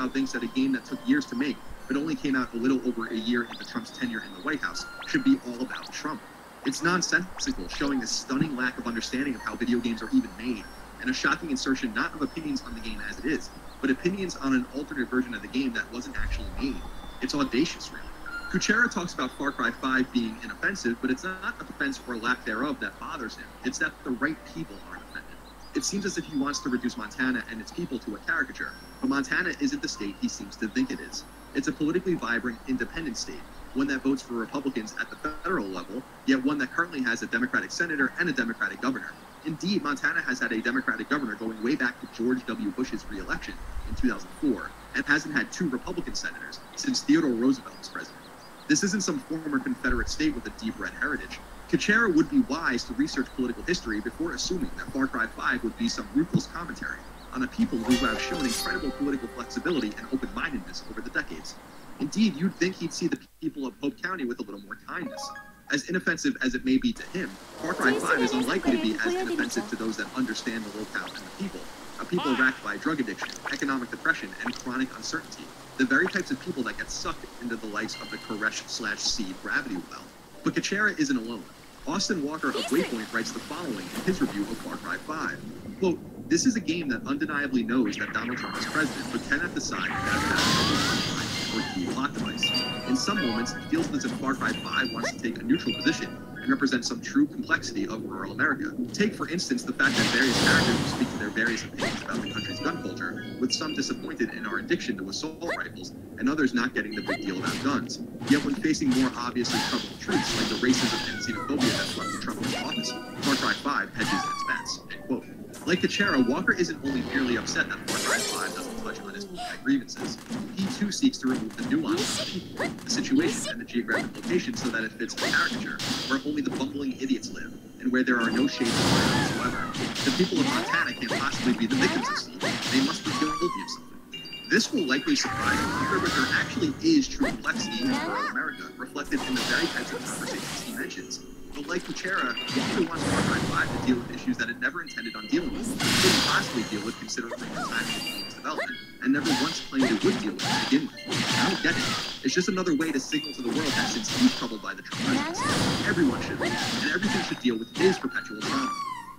how thinks that a game that took years to make, but only came out a little over a year into Trump's tenure in the White House, should be all about Trump. It's nonsensical, showing a stunning lack of understanding of how video games are even made, and a shocking insertion not of opinions on the game as it is, but opinions on an alternate version of the game that wasn't actually made. It's audacious, really. Kuchera talks about Far Cry 5 being inoffensive, but it's not a defense or lack thereof that bothers him. It's that the right people aren't offended. It seems as if he wants to reduce Montana and its people to a caricature, but Montana isn't the state he seems to think it is. It's a politically vibrant, independent state, one that votes for Republicans at the federal level, yet one that currently has a Democratic senator and a Democratic governor. Indeed, Montana has had a Democratic governor going way back to George W. Bush's re-election in 2004, and hasn't had 2 Republican senators since Theodore Roosevelt was president. This isn't some former Confederate state with a deep red heritage. Kuchera would be wise to research political history before assuming that Far Cry 5 would be some ruthless commentary on a people who have shown incredible political flexibility and open-mindedness over the decades. Indeed, you'd think he'd see the people of Hope County with a little more kindness. As inoffensive as it may be to him, Far Cry 5 is unlikely to be as inoffensive to those that understand the locale and the people, a people racked by drug addiction, economic depression, and chronic uncertainty, the very types of people that get sucked into the likes of the Koresh/Seed gravity well. But Kuchera isn't alone. Austin Walker of Waypoint writes the following in his review of Far Cry 5. Quote, "This is a game that undeniably knows that Donald Trump is president, but cannot decide that or key plot device. In some moments, it feels as if Far Cry 5 wants to take a neutral position and represent some true complexity of rural America. Take, for instance, the fact that various characters will speak to their various opinions about the country's gun culture, with some disappointed in our addiction to assault rifles, and others not getting the big deal about guns. Yet when facing more obviously troubling truths like the racism and xenophobia that swept Trump into office, Far Cry 5 hedges its bets." End quote. Like Kuchera, Walker isn't only merely upset that Far Cry 5 doesn't touch on his grievances. He too seeks to remove the nuance of the people, the situation, and the geographic location so that it fits a caricature where only the bumbling idiots live, and where there are no shades of gray whatsoever. The people of Montana can't possibly be the victims of Steve. They must be guilty of something. This will likely surprise Walker, but there actually is true complexity in rural America, reflected in the very types of conversations he mentions. But like Kuchera, Walker wants Far Cry 5 to deal with issues that it never intended on dealing with, couldn't possibly deal with considering the time of the game's development, and never once claimed it would deal with to begin with. I don't get it. It's just another way to signal to the world that since he's troubled by the Trump presidency, everyone should be, and everything should deal with his perpetual trauma.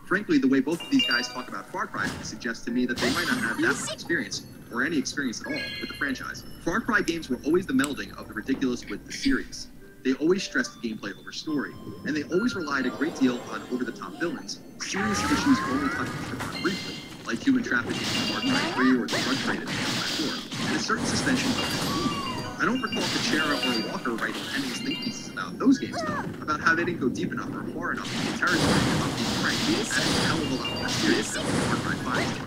Frankly, the way both of these guys talk about Far Cry suggests to me that they might not have that much experience, or any experience at all, with the franchise. Far Cry games were always the melding of the ridiculous with the serious. They always stressed gameplay over story, and they always relied a great deal on over-the-top villains. Serious issues only touched upon briefly, like human trafficking in Far Cry 3 or the drug trade in Far Cry 4, and a certain suspension of disbelief. I don't recall Kuchera or Walker writing any think pieces about those games, though, about how they didn't go deep enough or far enough into the territory of being frankly a hell of a lot more serious than Far Cry 5 did.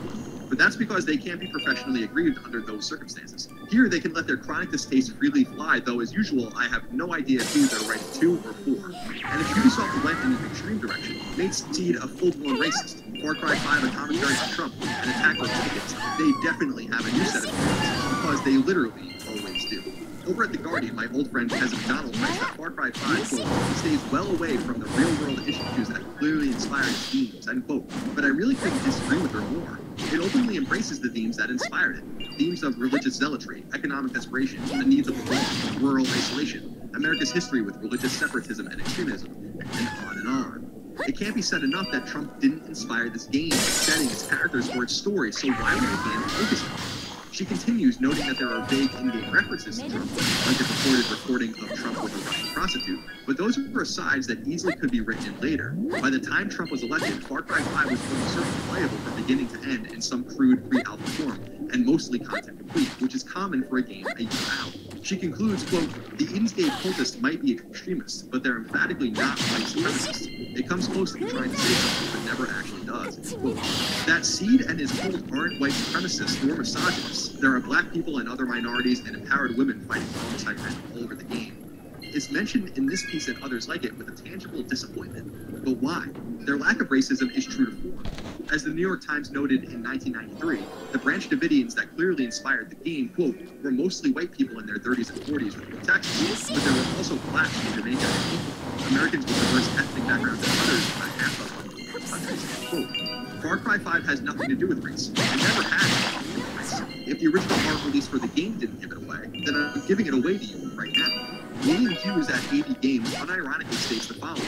But that's because they can't be professionally aggrieved under those circumstances. Here, they can let their chronic distaste freely fly, though as usual, I have no idea who they're writing to or for. And if Ubisoft went in an extreme direction, made Seed a full-blown racist, Far Cry 5 a commentary on Trump, and attack Republicans, they definitely have a new set of feelings, because they literally always do. Over at The Guardian, my old friend Kevin McDonald writes that Far Cry 5, quote, stays well away from the real-world issues that clearly inspired its themes, end quote. But I really couldn't disagree with her more. It openly embraces the themes that inspired it. Themes of religious zealotry, economic desperation, the needs of the world, rural isolation, America's history with religious separatism and extremism, and on and on. It can't be said enough that Trump didn't inspire this game, its setting, its characters, or its story, so why would the game focus on it? She continues, noting that there are vague in-game references to Trump, like a purported recording of Trump with a Russian prostitute, but those are asides that easily could be written in later. By the time Trump was elected, Far Cry 5 was almost certainly playable from beginning to end in some crude pre-alpha form, and mostly content complete, which is common for a game a year out. She concludes, quote, the Edensgate cultists might be extremists, but they're emphatically not white supremacists. It comes close to trying to say something, but never actually does. Quote, that Seed and his cult aren't white supremacists nor misogynists. There are black people and other minorities and empowered women fighting alongside men all over the game. It's mentioned in this piece and others like it with a tangible disappointment. But why? Their lack of racism is true to form. As the New York Times noted in 1993, the Branch Davidians that clearly inspired the game, quote, were mostly white people in their 30s and 40s with Texas, but there were also blacks from Jamaica and people, Americans with diverse ethnic backgrounds and others from half of countries, end quote. Far Cry 5 has nothing to do with race. It never had anything to do with race. this. If the original art released for the game didn't give it away, then I'm giving it away to you right now. William Hughes at AB Games unironically states the following,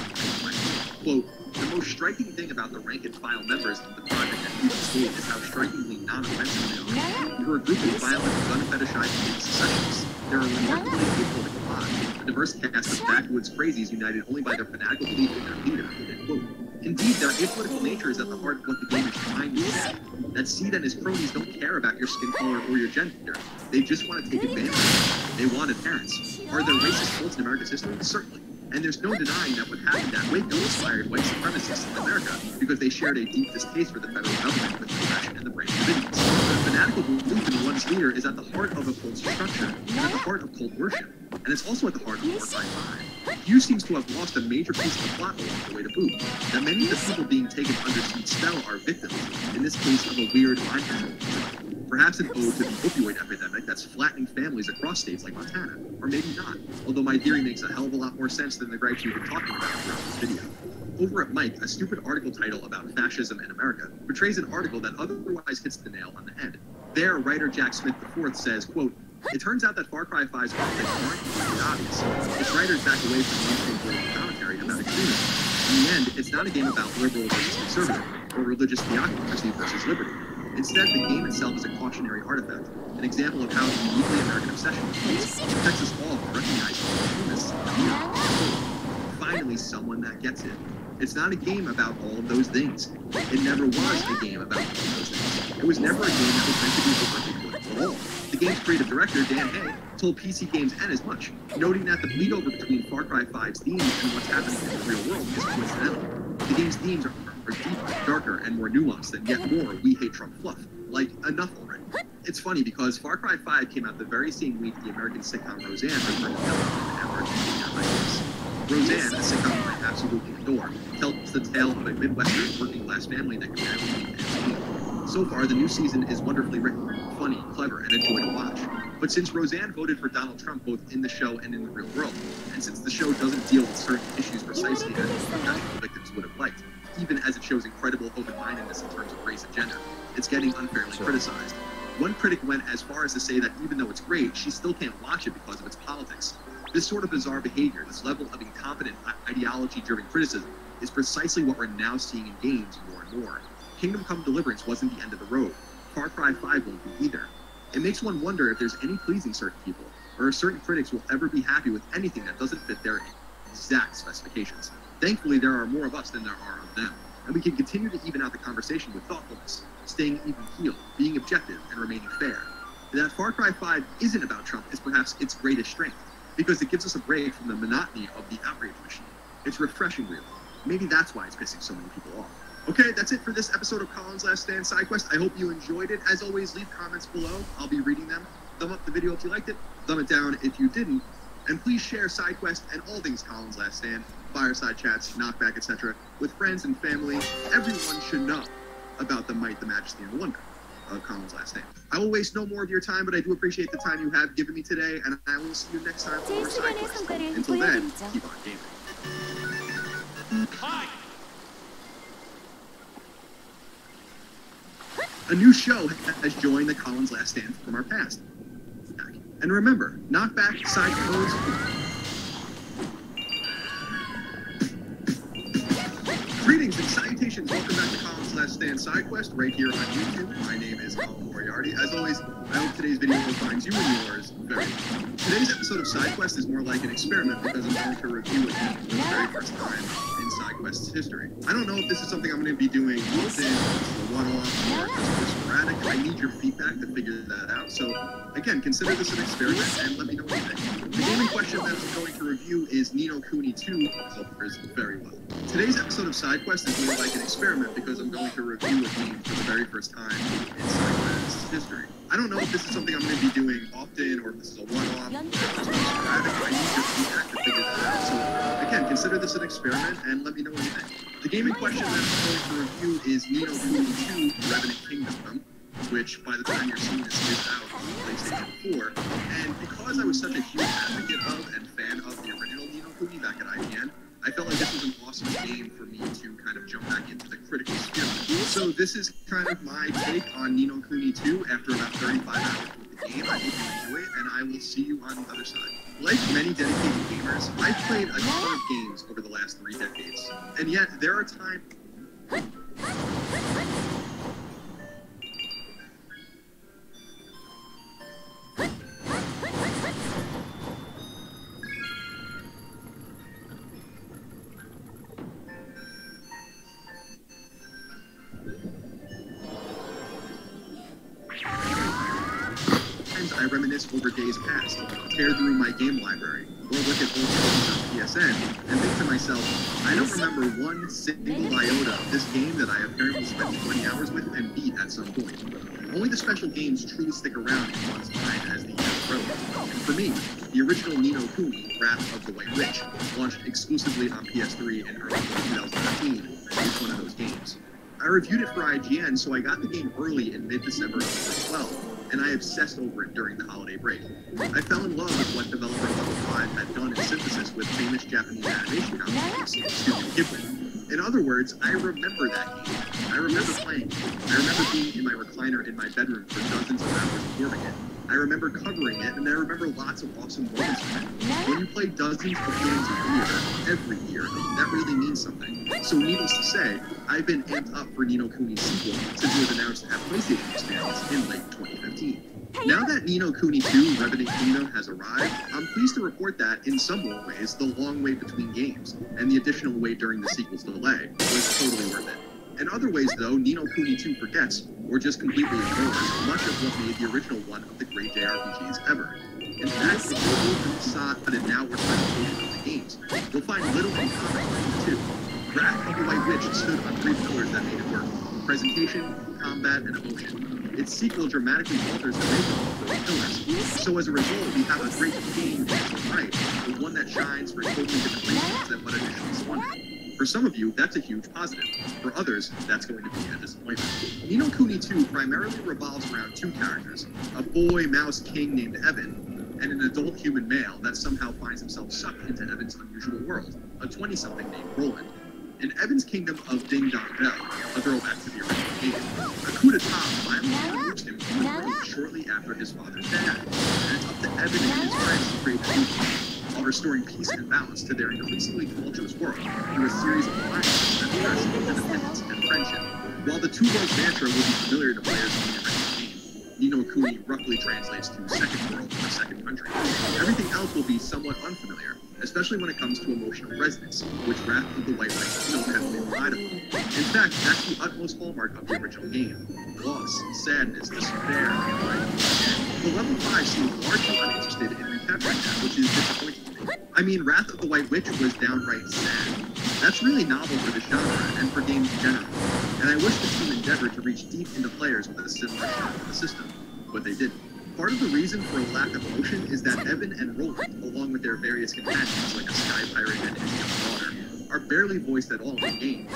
quote, "The most striking thing about the rank-and-file members of the project at each stage is how strikingly non-offensive they are. You're a group of violent, gun-fetishizing secessionists. They're a remarkably apolitical lot, a diverse cast of backwoods crazies united only by their fanatical belief in their leader," end quote. Indeed, their apolitical nature is at the heart of what the game is trying to say. That Seed and his cronies don't care about your skin color or your gender. They just want to take advantage of you. They wanted parents. Are there racist cults in America's history? Certainly. And there's no denying that what happened at Waco inspired white supremacists in America because they shared a deep distaste for the federal government with the flesh and the brain of Indians. The fanatical belief in one's leader is at the heart of a cult structure, and at the heart of cult worship, and it's also at the heart of Far Cry 5. Hughes seems to have lost a major piece of the plot along the way to boot, that many of the people being taken under Seed's spell are victims, in this case of a weird mind control drug. Perhaps an ode to the opioid epidemic that's flattening families across states like Montana, or maybe not, although my theory makes a hell of a lot more sense than the gripes we've been talking about throughout this video. Over at Mike, a stupid article title about fascism in America portrays an article that otherwise hits the nail on the head. There, writer Jack Smith IV says, quote, "It turns out that Far Cry 5's politics aren't completely obvious. Its writers back away from mainstream political commentary about extremism. In the end, it's not a game about liberal versus conservative, or religious theocracy versus liberty. Instead, the game itself is a cautionary artifact, an example of how the uniquely American obsession with cults protects us all from recognizing the humanness of the Finally, someone that gets it. It's not a game about all of those things. It never was a game about all of those things. It was never a game that was meant to be overtly political at all. The game's creative director, Dan Hay, told PC Games N as much, noting that the bleed over between Far Cry 5's themes and what's happening in the real world is coincidental. The game's themes are deeper, darker, and more nuanced than yet more We Hate Trump fluff. Like, enough already. It's funny because Far Cry 5 came out the very same week the American sitcom Roseanne was bringing out Roseanne, a sitcom I absolutely adore, tells the tale of a Midwestern working-class family that can barely meet ends meet. So far, the new season is wonderfully written, funny, clever, and a joy to watch. But since Roseanne voted for Donald Trump both in the show and in the real world, and since the show doesn't deal with certain issues precisely as the victims would have liked, even as it shows incredible open-mindedness in terms of race and gender, it's getting unfairly criticized. One critic went as far as to say that even though it's great, she still can't watch it because of its politics. This sort of bizarre behavior, this level of incompetent ideology-driven criticism, is precisely what we're now seeing in games more and more. Kingdom Come Deliverance wasn't the end of the road. Far Cry 5 won't be either. It makes one wonder if there's any pleasing certain people, or if certain critics will ever be happy with anything that doesn't fit their exact specifications. Thankfully, there are more of us than there are of them, and we can continue to even out the conversation with thoughtfulness, staying even-keeled, being objective, and remaining fair. That Far Cry 5 isn't about Trump is perhaps its greatest strength, because it gives us a break from the monotony of the outrage machine. It's refreshing, really. Maybe that's why it's pissing so many people off. Okay, that's it for this episode of Colin's Last Stand SideQuest. I hope you enjoyed it. As always, leave comments below. I'll be reading them. Thumb up the video if you liked it. Thumb it down if you didn't. And please share SideQuest and all things Colin's Last Stand, fireside chats, knockback, etc. with friends and family. Everyone should know about the might, the majesty, and the wonder of Colin's Last Stand. I will waste no more of your time, but I do appreciate the time you have given me today, and I will see you next time for more SideQuest. Until then, keep on gaming. Hi. A new show has joined the Colin's Last Stand from our past. And remember, knockback, side close. Greetings and salutations. Welcome back to Colin's Last Stand SideQuest right here on YouTube. My name is Colin Moriarty. As always, I hope today's video finds you and yours very well. Today's episode of SideQuest is more like an experiment because I'm going to review a game for the very first time in SideQuest's history. I don't know if this is something I'm going to be doing often, a one-off, or just sporadic. I need your feedback to figure that out. So, again, consider this an experiment and let me know what you think. The game in question that I'm going to review is Ni no Kuni 2, covers very well. Today's episode of SideQuest is more like an experiment because I'm going to review a game for the very first time in SideQuest's history. I don't know if this is something I'm going to be doing often or if this is a one-off, or just sporadic. I need your feedback to figure that out. So, again, consider this an experiment and let me know what you think. The game in question that I'm going to review is Ni no Kuni 2, Revenant Kingdom, which, by the time you're seeing this, is out on PlayStation 4. And because I was such a huge advocate of and fan of the original Ni no Kuni back at IGN, I felt like this was an awesome game for me to kind of jump back into the critical sphere. So this is kind of my take on Ni no Kuni 2 after about 35 hours with the game. I hope you enjoy it, and I will see you on the other side. Like many dedicated gamers, I've played a ton of games over the last 3 decades, and yet there are times... I reminisce over days past, tear through my game library, or look at old games on PSN, and think to myself, I don't remember one single iota of this game that I apparently spent 20 hours with and beat at some point. Only the special games truly stick around in one's mind as the years grow. And for me, the original Ni no Kuni, Wrath of the White Witch, launched exclusively on PS3 in early 2013, is one of those games. I reviewed it for IGN, so I got the game early in mid-December of 2012. And I obsessed over it during the holiday break. I fell in love with what developer Level 5 had done in synthesis with famous Japanese animation house Studio Ghibli. In other words, I remember that game. I remember playing it. I remember being in my recliner in my bedroom for dozens of hours absorbing it. I remember covering it, and I remember lots of awesome moments from it. When you play dozens of games a year, every year, that really means something. So needless to say, I've been amped up for Ni no Kuni's sequel since it was announced at PlayStation Experience in late 2015. Now that Ni no Kuni 2 Revenant Kingdom has arrived, I'm pleased to report that, in some ways, the long wait between games, and the additional wait during the sequel's delay, was totally worth it. In other ways, though, Ni no Kuni 2 forgets, or just completely ignores, much of what made the original one of the great JRPGs ever. In fact, if you look at the facade and now representation of the games, you'll find little in common with the two. Wrath of the White Witch stood on 3 pillars that made it work: presentation, combat, and emotion. Its sequel dramatically alters the makeup of those pillars. So as a result, we have a great game in its own right, but one that shines for totally different reasons than what initially spawned. For some of you, that's a huge positive. For others, that's going to be a disappointment. Ni no Kuni 2 primarily revolves around 2 characters, a boy mouse king named Evan, and an adult human male that somehow finds himself sucked into Evan's unusual world, a 20-something named Roland. In Evan's kingdom of Ding Dong Bell, a throwback to the original game, a coup d'etat violently removed him from the throne shortly after his father's death, and it's up to Evan and his friends to create a new kingdom, while restoring peace and balance to their increasingly tumultuous world through a series of alliances that press independence and friendship. While the two-world mantra will be familiar to players in the original game, Ni no Kuni roughly translates to second world or second country. Everything else will be somewhat unfamiliar, especially when it comes to emotional resonance, which Wrath of the White Witch so heavily relied upon. In fact, that's the utmost hallmark of the original game: loss, sadness, despair, and life. The Level 5 seemed largely uninterested in recapturing that, which is disappointing to me. I mean, Wrath of the White Witch was downright sad. That's really novel for the genre, and for games in general, and I wish the team endeavored to reach deep into players with a similar shot of the system, but they didn't. Part of the reason for a lack of emotion is that Evan and Roland, along with their various companions like a sky pirate and his young daughter, are barely voiced at all in the game.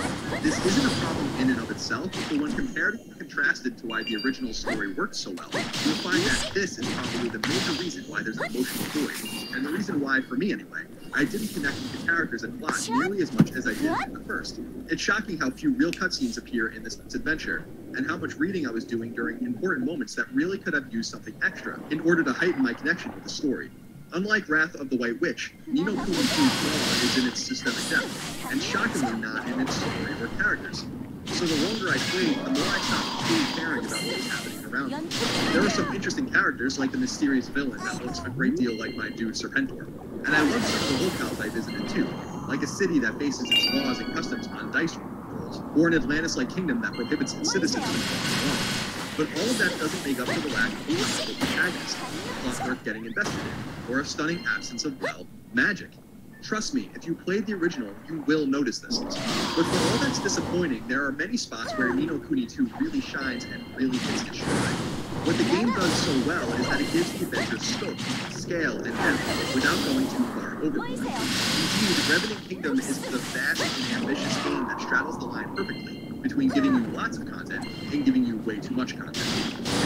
This isn't a problem in and of itself, but when compared and contrasted to why the original story worked so well, you'll find that this is probably the major reason why there's an emotional void, and the reason why, for me anyway, I didn't connect with the characters and plot nearly as much as I did in the first. It's shocking how few real cutscenes appear in this adventure, and how much reading I was doing during important moments that really could have used something extra in order to heighten my connection with the story. Unlike Wrath of the White Witch, Ni no Kuni 2's flaw is in its systemic depth, and shockingly not in its story or characters. So the longer I played, the more I stopped truly caring about what was happening around me. There are some interesting characters, like the mysterious villain that looks a great deal like my dude Serpentor. And I love some of the locales I visited too, like a city that bases its laws and customs on dice rolls, or an Atlantis-like kingdom that prohibits its citizens from following law. But all of that doesn't make up for the lack of a likable protagonist, a plot worth getting invested in, or a stunning absence of, well, magic. Trust me, if you played the original, you will notice this. But for all that's disappointing, there are many spots where Ni no Kuni 2 really shines and really hits its stride. What the game does so well is that it gives the adventure scope, scale, and depth without going too far overboard. Indeed, Revenant Kingdom is the vast and ambitious game that straddles the line perfectly between giving you lots of content and giving you way too much content.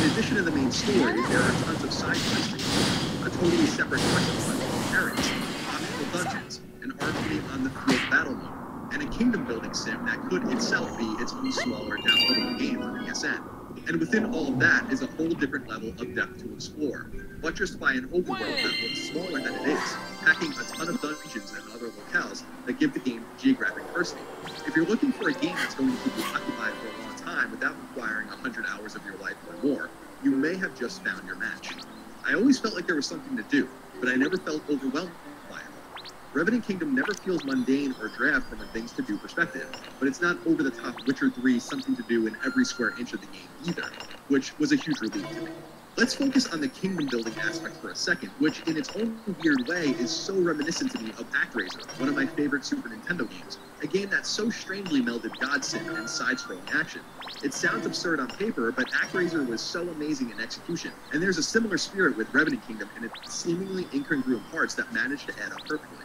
In addition to the main story, there are tons of side quests, a totally separate quest line, errands, optional dungeons, an arcade on the field battle mode, and a kingdom-building sim that could itself be its own smaller, downloadable game for PSN. And within all of that is a whole different level of depth to explore, buttressed by an open world that looks smaller than it is, packing a ton of dungeons and other locales that give the game geographic diversity. If you're looking for a game that's going to keep you occupied for a long time without requiring 100 hours of your life or more, you may have just found your match. I always felt like there was something to do, but I never felt overwhelmed by it all. Revenant Kingdom never feels mundane or drab from a things to do perspective, but it's not over the top Witcher 3 something to do in every square inch of the game either, which was a huge relief to me. Let's focus on the kingdom building aspect for a second, which in its own weird way is so reminiscent to me of ActRaiser, one of my favorite Super Nintendo games, a game that so strangely melded Godsim and side-scrolling action. It sounds absurd on paper, but ActRaiser was so amazing in execution, and there's a similar spirit with Revenant Kingdom in its seemingly incongruent parts that manage to add up perfectly.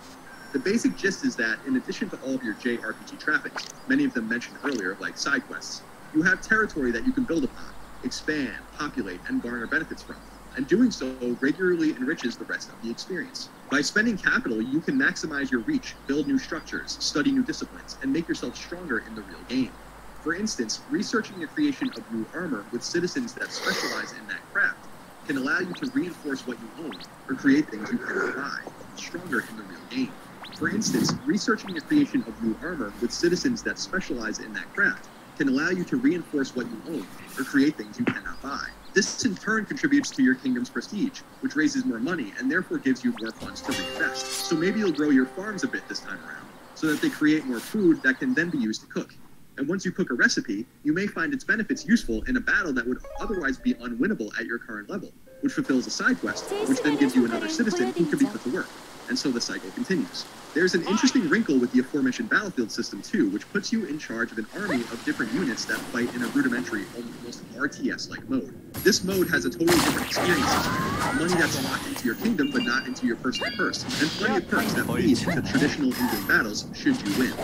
The basic gist is that, in addition to all of your JRPG trappings, many of them mentioned earlier, like side quests, you have territory that you can build upon, expand, populate, and garner benefits from, and doing so regularly enriches the rest of the experience. By spending capital, you can maximize your reach, build new structures, study new disciplines, and make yourself stronger in the real game. For instance, researching the creation of new armor with citizens that specialize in that craft can allow you to reinforce what you own or create things you cannot buy, stronger in the real game. For instance, researching the creation of new armor with citizens that specialize in that craft can allow you to reinforce what you own or create things you cannot buy. This in turn contributes to your kingdom's prestige, which raises more money and therefore gives you more funds to reinvest. So maybe you'll grow your farms a bit this time around, so that they create more food that can then be used to cook. And once you cook a recipe, you may find its benefits useful in a battle that would otherwise be unwinnable at your current level, which fulfills a side quest, which then gives you another citizen who can be put to work. And so the cycle continues. There's an interesting wrinkle with the aforementioned battlefield system too, which puts you in charge of an army of different units that fight in a rudimentary, almost RTS-like mode. This mode has a totally different experience system, money that's locked into your kingdom but not into your personal purse, and plenty of perks that lead to traditional in-game battles should you win.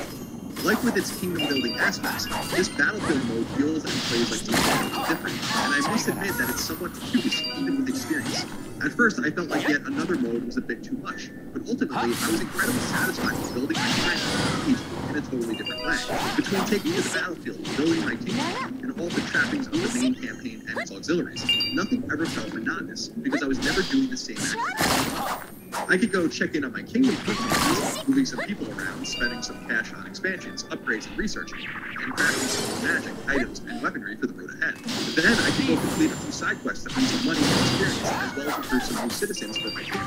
Like with its kingdom-building aspects, this battlefield mode feels and plays like something different, and I must admit that it's somewhat confused, even with experience. At first, I felt like yet another mode was a bit too much, but ultimately, I was incredibly satisfied with building my strength in a totally different way. Between taking to the battlefield, building my kingdom, and all the trappings of the main campaign and its auxiliaries, nothing ever felt monotonous, because I was never doing the same action. I could go check in on my kingdom quickly, moving some people around, spending some cash on expansions, upgrades, and researching, and crafting some magic, items, and weaponry for the road ahead. Then I could go complete a few side quests to earn some money and experience, as well as recruit some new citizens for my kingdom.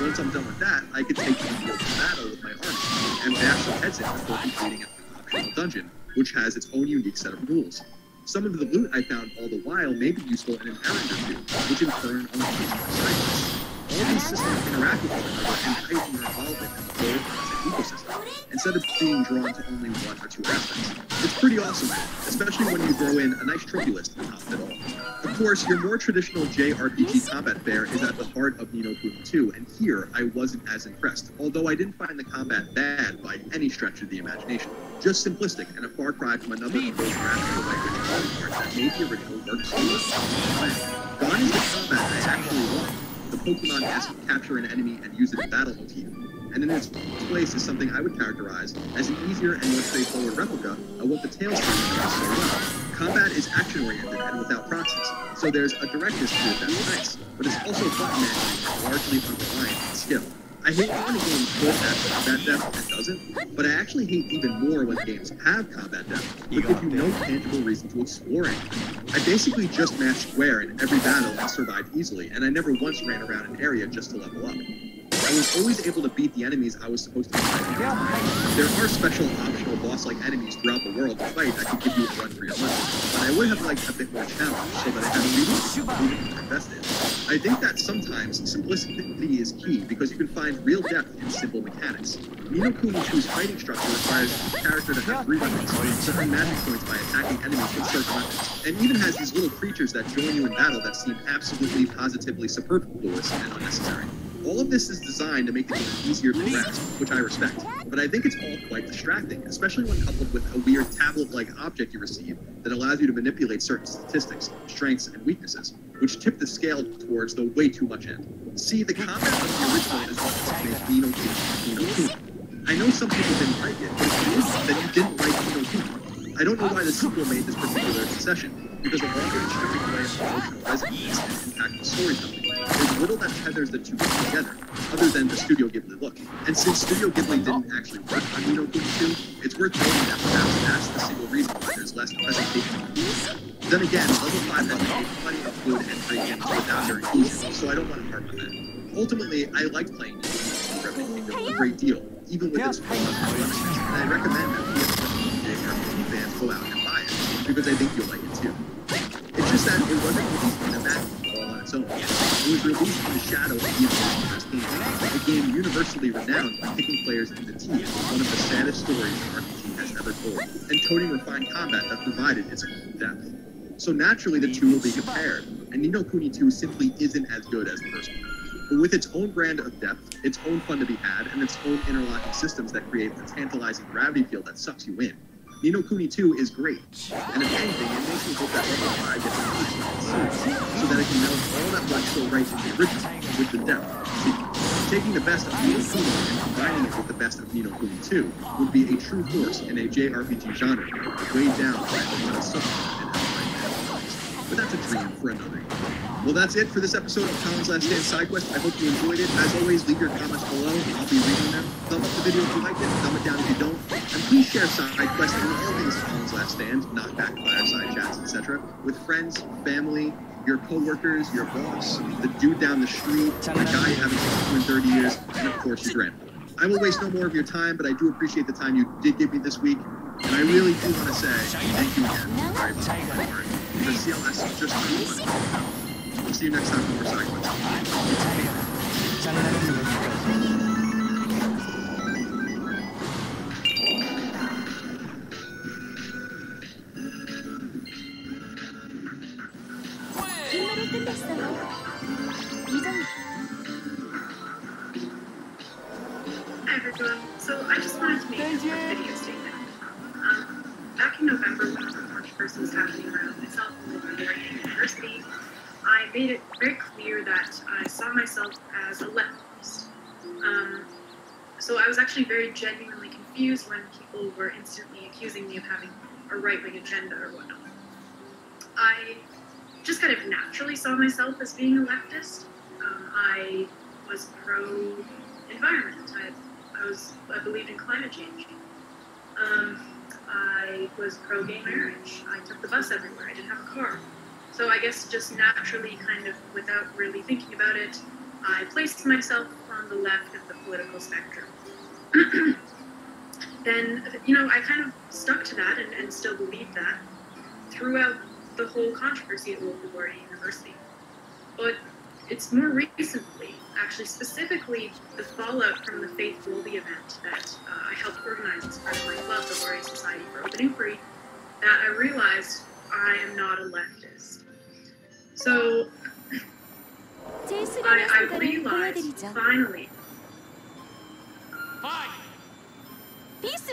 Once I'm done with that, I could take to the field to battle with my army, and bash some heads in before completing an optional dungeon, which has its own unique set of rules. Some of the loot I found all the while may be useful in an errand or two, which in turn unlocks more side quests. All these systems interact with one another and heighten your involvement in the whole concept ecosystem, instead of being drawn to only one or two aspects. It's pretty awesome, especially when you throw in a nice trophy list to top it all. Of course, your more traditional JRPG combat fare is at the heart of Ni no Kuni 2, and here I wasn't as impressed, although I didn't find the combat bad by any stretch of the imagination. Just simplistic and a far cry from another of those graphical language calling parts that made the original work so well. Gone is the combat I actually love. The Pokemon-esque capture an enemy and use it in battle motif, and in its place is something I would characterize as an easier and more straightforward replica of what the Tales series does so well. Combat is action-oriented and without proxies, so there's a directness to it that's nice, but it's also button mashing and largely unreliant on skill. I hate when a game puts that combat depth and doesn't, but I actually hate even more when games have combat depth, but give you no tangible reason to explore anything. I basically just mashed square in every battle and survived easily, and I never once ran around an area just to level up. I was always able to beat the enemies I was supposed to be fighting. There are special optional boss-like enemies throughout the world to fight that could give you a run for your money, but I would have liked a bit more challenge so that I had a reason to invest in. I think that sometimes simplicity is key because you can find real depth in simple mechanics. Ni no Kuni 2's fighting structure requires each character to have 3 weapons, to earn magic points by attacking enemies with certain weapons, and even has these little creatures that join you in battle that seem absolutely positively superfluous and unnecessary. All of this is designed to make the game easier to grasp, which I respect, but I think it's all quite distracting, especially when coupled with a weird tablet-like object you receive that allows you to manipulate certain statistics, strengths, and weaknesses, which tip the scale towards the way too much end. See, the combat of the original is what makes Ni no Kuni Ni no Kuni. I know some people didn't like it, but if you then you didn't like Ni no Kuni. I don't know why the sequel made this particular concession, because along with stripping away emotional resonance and impactful storytelling, there's little that tethers the two together, other than the Studio Ghibli look. And since Studio Ghibli didn't actually work on Ni no Kuni 2, it's worth noting that perhaps that's the single reason why there's less presentation. Then again, level 5 has made plenty of good and great games without their inclusion, so I don't want to harp on that. Ultimately, I liked playing Ni no Kuni Revenant Kingdom a great deal, even with its collections, and I recommend that PS4 fans go out and buy it, because I think you'll like it too. It's just that it wasn't released in a vacuum all on its own. It was released in the shadow of the original game, a game universally renowned for kicking players in the teeth with one of the saddest stories an RPG has ever told, and toting refined combat that provided its own depth. So naturally the two will be compared, and Ni no Kuni 2 simply isn't as good as the first one. But with its own brand of depth, its own fun to be had, and its own interlocking systems that create a tantalizing gravity field that sucks you in, Ni no Kuni 2 is great. And if anything, it makes me hope that level 5 gets a push so that it can meld all that went so right in the original with the depth. See, taking the best of Ni no Kuni and combining it with the best of Ni no Kuni 2 would be a true force in a JRPG genre, weighed down by a lot of substance and but that's a dream for another year. Well, that's it for this episode of Colin's Last Stand SideQuest. I hope you enjoyed it. As always, leave your comments below. I'll be reading them. Thumb up the video if you liked it. Thumb it down if you don't. And please share SideQuest and all things Colin's Last Stand, knockback, fireside chats, etc. with friends, family, your co-workers, your boss, the dude down the street, the guy you haven't talked to in 30 years, and of course your grandmother. I will waste no more of your time, but I do appreciate the time you did give me this week. And I really do want to say thank you again very much. The CLS is just fun. We'll see you next time for more SideQuest. Hi everyone. So I just wanted to make a quick video statement. Back in November, when the controversy was happening around myself and the university, I made it very clear that I saw myself as a leftist. So I was actually very genuinely confused when people were instantly accusing me of having a right-wing agenda or whatnot. I just kind of naturally saw myself as being a leftist. I was pro-environment. I believed in climate change. I was pro-gay marriage. I took the bus everywhere. I didn't have a car. So I guess just naturally, kind of without really thinking about it, I placed myself on the left of the political spectrum. Then, I kind of stuck to that and still believe that throughout the whole controversy at Wolf War University. But it's more recently, actually specifically the fallout from the Faith Wolby event that I helped organize as part of my club, the Warrior Society for Open Inquiry, that I realized I am not a leftist. So I realized finally. Hi. Peace.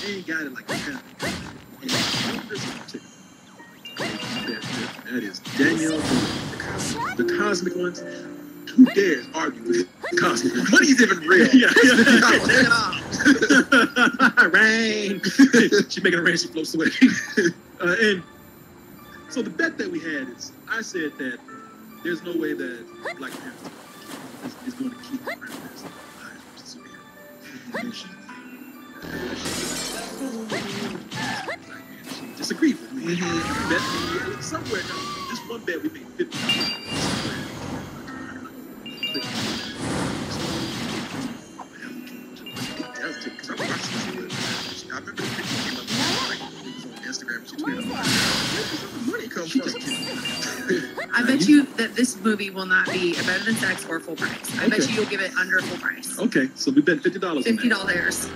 Any guy that like that. That is Daniel, the cosmic ones. Who dares argue with the cosmic ones? Money's even real. Yeah. Take it off. Rain. She's making a rain. She floats away. And so the bet that we had is, I said that there's no way that Black Panther is going to keep the crown as a superhero. And she disagreed with me. Bet somewhere now, just one bet we made $50. Because I watched this. I remember the picture came up on Instagram. She tweeted, "Where the money come from?" I bet you that this movie will not be a Better Than Sex or full price. I bet you you'll give it under full price. Okay, so we bet $50. $50.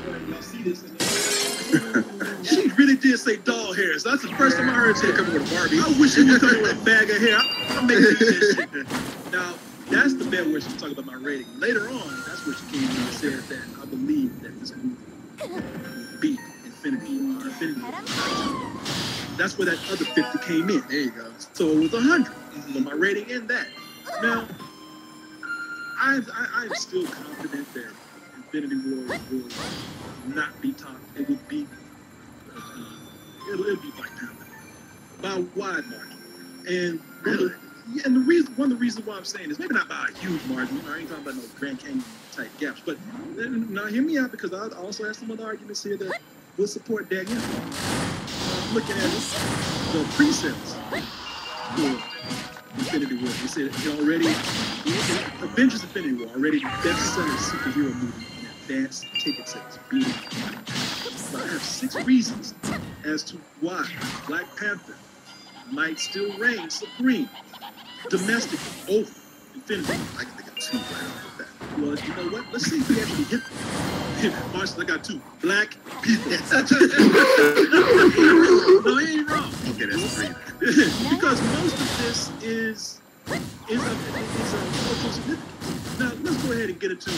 She really did say doll hairs. That's the first time I heard her come with a Barbie. I wish you would come with a bag of hair. I'll make it. Now, that's the bet where she was talking about my rating. Later on, that's where she came in and said that I believe that this movie will beat Infinity War. That's where that other 50 came in. There you go. So it was 100 for my rating in that. Now, I'm still confident that Infinity War will not be top. It would be it'll be Black Panther by a wide margin. And one of the reasons why I'm saying this, maybe not by a huge margin. I ain't talking about no Grand Canyon type gaps, but now hear me out, because I also have some other arguments here that will support that. Looking at the pre-sales for Infinity War, they said it already. Avengers Infinity War already the best-selling superhero movie in advance ticket sales, beating. But I have 6 reasons as to why Black Panther might still reign supreme domestically over Infinity War. I can think of 2 right off of that. Well, you know what? Let's see if we actually hit them. Marshall, I got 2. Black Panther. No, he ain't wrong. Okay, that's 3. Because most of this is cultural significance. Now, let's go ahead and get into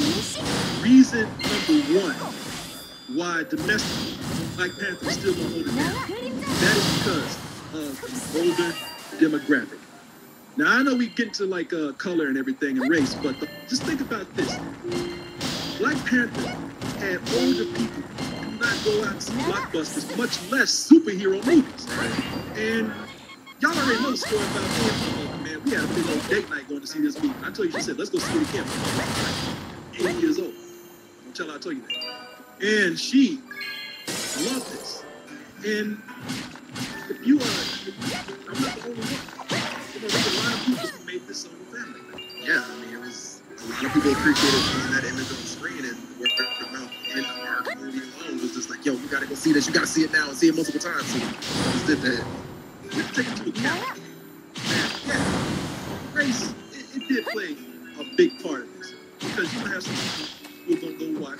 reason number 1 why domestically Black Panther still don't hold it down. That is because of the older demographic. Now, I know we get into like color and everything and race, but just think about this. Black Panther had older people who do not go out and see blockbusters, much less superhero movies. And y'all already know the story about me. Man, we had a big old date night going to see this movie. I told you, she said, let's go see it again. 8 years old. Don't tell her I told you that. And she loved this. And if you are, I'm not the only one. You know, there's a lot of people who made this song family. Yeah, I mean, it was a lot of people appreciated seeing that image on the screen, and word of mouth in our community alone was just like, yo, you gotta go see this, you gotta see it now and see it multiple times. So I just did that. We take it to account. Yeah, race, it did play a big part of this. Because you have some people who are gonna go watch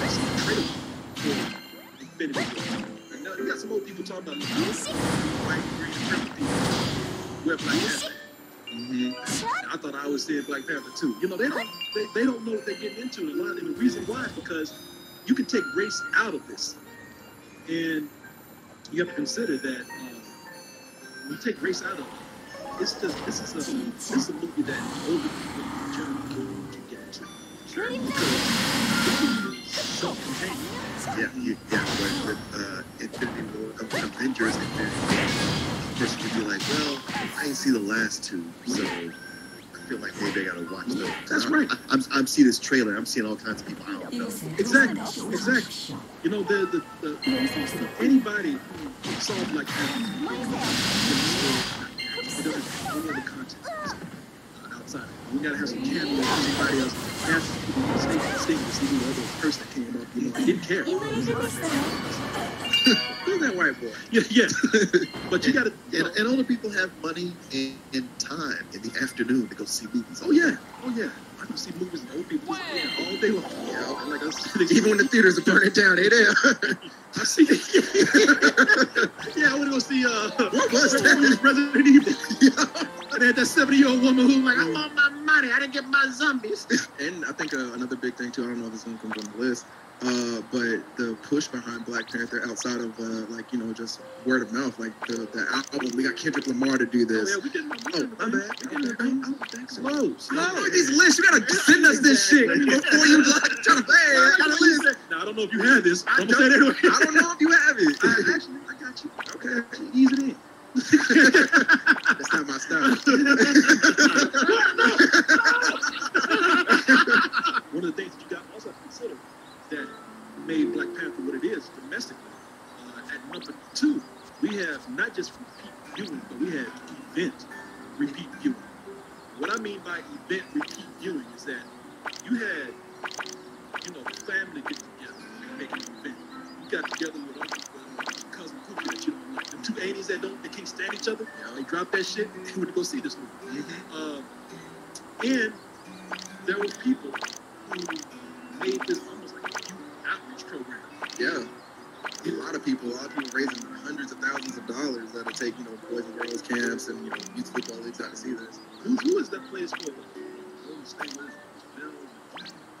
some trailer for Infinity War. And now you got some old people talking about white, green, and purple people. Wear Black Panther. I thought I was saying Black Panther too. You know, they don't know what they're getting into. And a lot of the reason why is because you can take race out of this, and you have to consider that when you take race out of it, it's just this is a movie that older people generally can get into. Self-contained. Yeah. With Infinity War, Avengers Infinity War. First you'd be like, well, I didn't see the last 2, so I feel like maybe I gotta watch those. That's right. I'm seeing this trailer. I'm seeing all kinds of people I don't know. Exactly. You know, the anybody who saw Black Panther, it doesn't have the context outside. We gotta have some cameras. Somebody else has to stay to see who the other person that came up. You know, I didn't care. Who's that white boy? Yeah. But you gotta, and older people have money and time in the afternoon to go see movies. Oh yeah. I can see movies and old people just all day long. Yeah, like I said, even when the theaters are burning down, they there. I see. Yeah, I want to go see what was that? Resident Evil. Yeah. And they had that 70-year-old woman who was like, I want my money. I didn't get my zombies. And I think another big thing too. I don't know if this one comes on the list. But the push behind Black Panther outside of just word of mouth, like the album, we got Kendrick Lamar to do this. Oh, yeah, we did. My bad. Slow. These lists, you gotta send us this shit before you try to say. I got a list. Now I don't know if you have this. I'm gonna say that anyway. I don't know if you have it. I got you. Okay, ease it in. That's not my style. we have not just repeat viewing, but we have event repeat viewing. What I mean by event repeat viewing is that you had, family get together and make an event. You got together with cousin Cookie that you don't like. The two aunties that can't stand each other. They dropped that shit and went to go see this movie. And there were people who made this almost like a youth outreach program. Yeah. A lot of people raising hundreds of thousands of dollars that'll take, boys and girls camps and, youth football leagues out to see this. Who is that place for?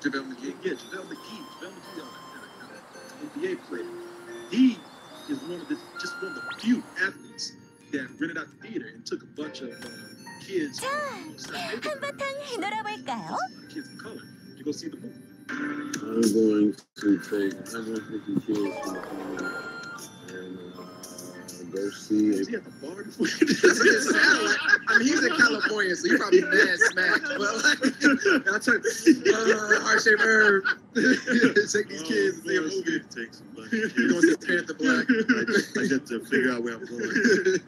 JaVale McGee. Yeah, JaVale McGee. NBA player. He is one of the few athletes that rented out the theater and took a bunch of kids. 한바탕 놀아볼까요? Kids of color to go see the movie. I'm going to take the kids from the family and go see Is he at the bar before? I mean, he's in California, so you're probably mad smacked. But I'll turn heart-shaped herb. Take these kids and see a movie. Take some black You're going to see Panther Black. I got to figure out where I'm going.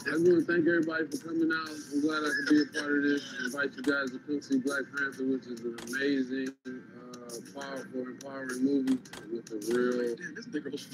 I just want to thank everybody for coming out. I'm glad I could be a part of this. I invite you guys to come see Black Panther, which is an amazing, powerful, empowering movie with a real... Damn, this nigga was